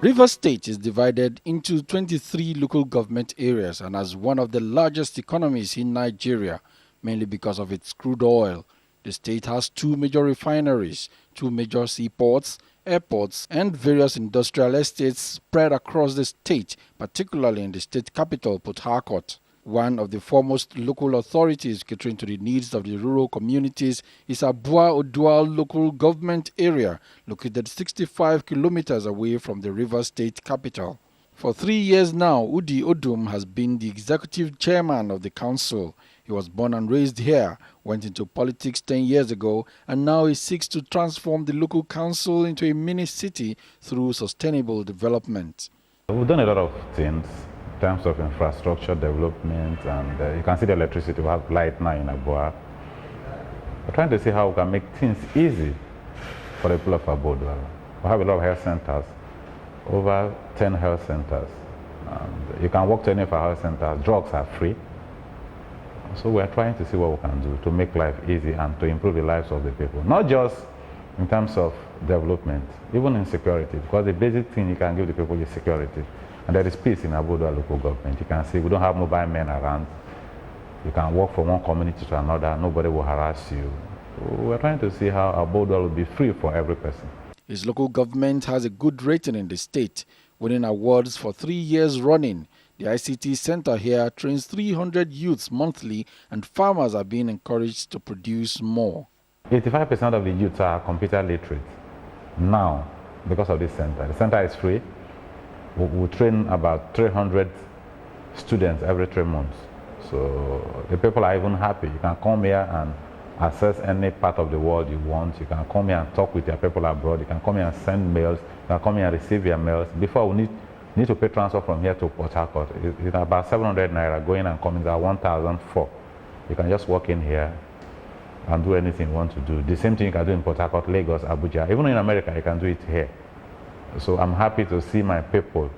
Rivers State is divided into 23 local government areas and has one of the largest economies in Nigeria, mainly because of its crude oil. The state has 2 major refineries, 2 major seaports, airports, and various industrial estates spread across the state, particularly in the state capital, Port Harcourt. One of the foremost local authorities catering to the needs of the rural communities is Abua Odual local government area, located 65 kilometers away from the Rivers State capital. For 3 years now, Udi Odum has been the executive chairman of the council. He was born and raised here, went into politics 10 years ago, and now he seeks to transform the local council into a mini city through sustainable development. We've done a lot of things in terms of infrastructure development, and you can see the electricity. We have light now in Abua. We're trying to see how we can make things easy for the people of Abua. We have a lot of health centers, over 10 health centers. And you can walk to any of our health centers. Drugs are free. So we're trying to see what we can do to make life easy and to improve the lives of the people. Not just in terms of development, even in security, because the basic thing you can give the people is security. And there is peace in Abua local government. You can see we don't have mobile men around. You can walk from one community to another. Nobody will harass you. So we're trying to see how Abua will be free for every person. His local government has a good rating in the state, winning awards for 3 years running. The ICT center here trains 300 youths monthly, and farmers are being encouraged to produce more. 85% of the youths are computer literate now because of this center. The center is free. We train about 300 students every 3 months. So the people are even happy. You can come here and access any part of the world you want. You can come here and talk with your people abroad. You can come here and send mails. You can come here and receive your mails. Before, we need to pay transfer from here to Port Harcourt. It's about 700 naira going and coming at 1,004. You can just walk in here and do anything you want to do. The same thing you can do in Port Harcourt, Lagos, Abuja. Even in America, you can do it here. So I'm happy to see my people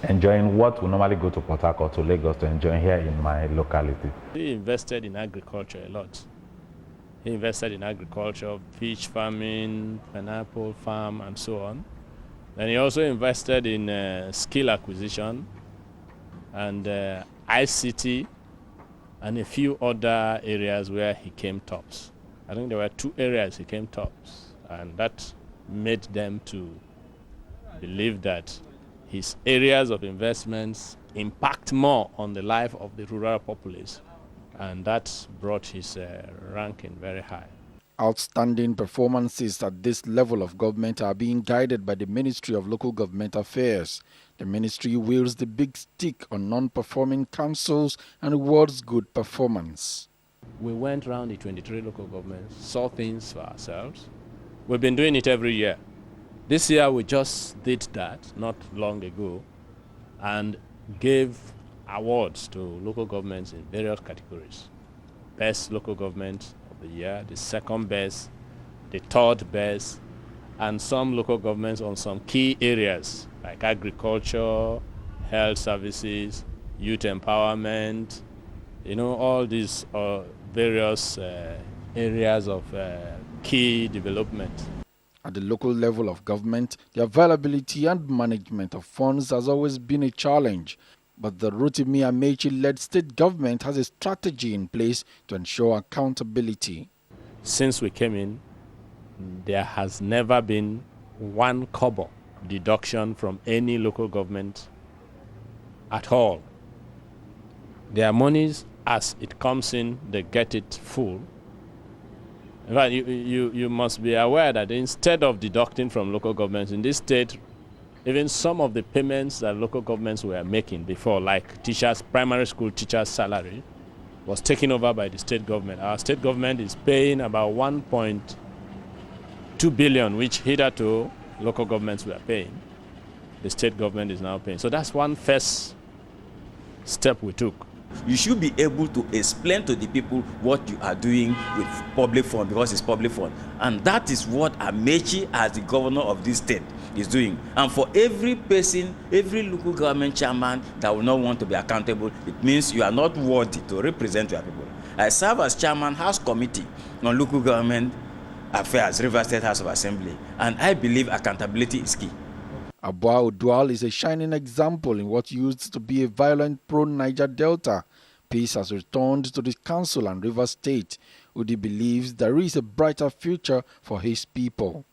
enjoying what we normally go to Port Harcourt, to Lagos, to enjoy here in my locality. He invested in agriculture a lot. He invested in agriculture, fish farming, pineapple farm, and so on. And he also invested in skill acquisition and ICT and a few other areas where he came tops. I think there were 2 areas he came tops, and that made them to believe that his areas of investments impact more on the life of the rural populace, and that brought his ranking very high. Outstanding performances at this level of government are being guided by the Ministry of Local Government Affairs. The ministry wields the big stick on non-performing councils and rewards good performance. We went around the 23 local governments, saw things for ourselves. We've been doing it every year. This year we just did that not long ago and gave awards to local governments in various categories. Best local government of the year, the second best, the third best, and some local governments on some key areas like agriculture, health services, youth empowerment, all these various areas of key development. At the local level of government, the availability and management of funds has always been a challenge. But the Rotimi Amechi-led state government has a strategy in place to ensure accountability. Since we came in, there has never been 1 kobo deduction from any local government at all. Their monies, as it comes in, they get it full. In fact, you must be aware that instead of deducting from local governments in this state, even some of the payments that local governments were making before, like teachers, primary school teachers' salary, was taken over by the state government. Our state government is paying about 1.2 billion, which hitherto local governments were paying. The state government is now paying. So that's one first step we took. You should be able to explain to the people what you are doing with public fund, because it's public fund. And that is what Amechi, as the governor of this state, is doing. And for every person, every local government chairman that will not want to be accountable, it means you are not worthy to represent your people. I serve as chairman House Committee on Local Government Affairs, Rivers State House of Assembly, and I believe accountability is key. Abua Odual is a shining example in what used to be a violent pro-Niger Delta. Peace has returned to the council and Rivers State. Udi believes there is a brighter future for his people.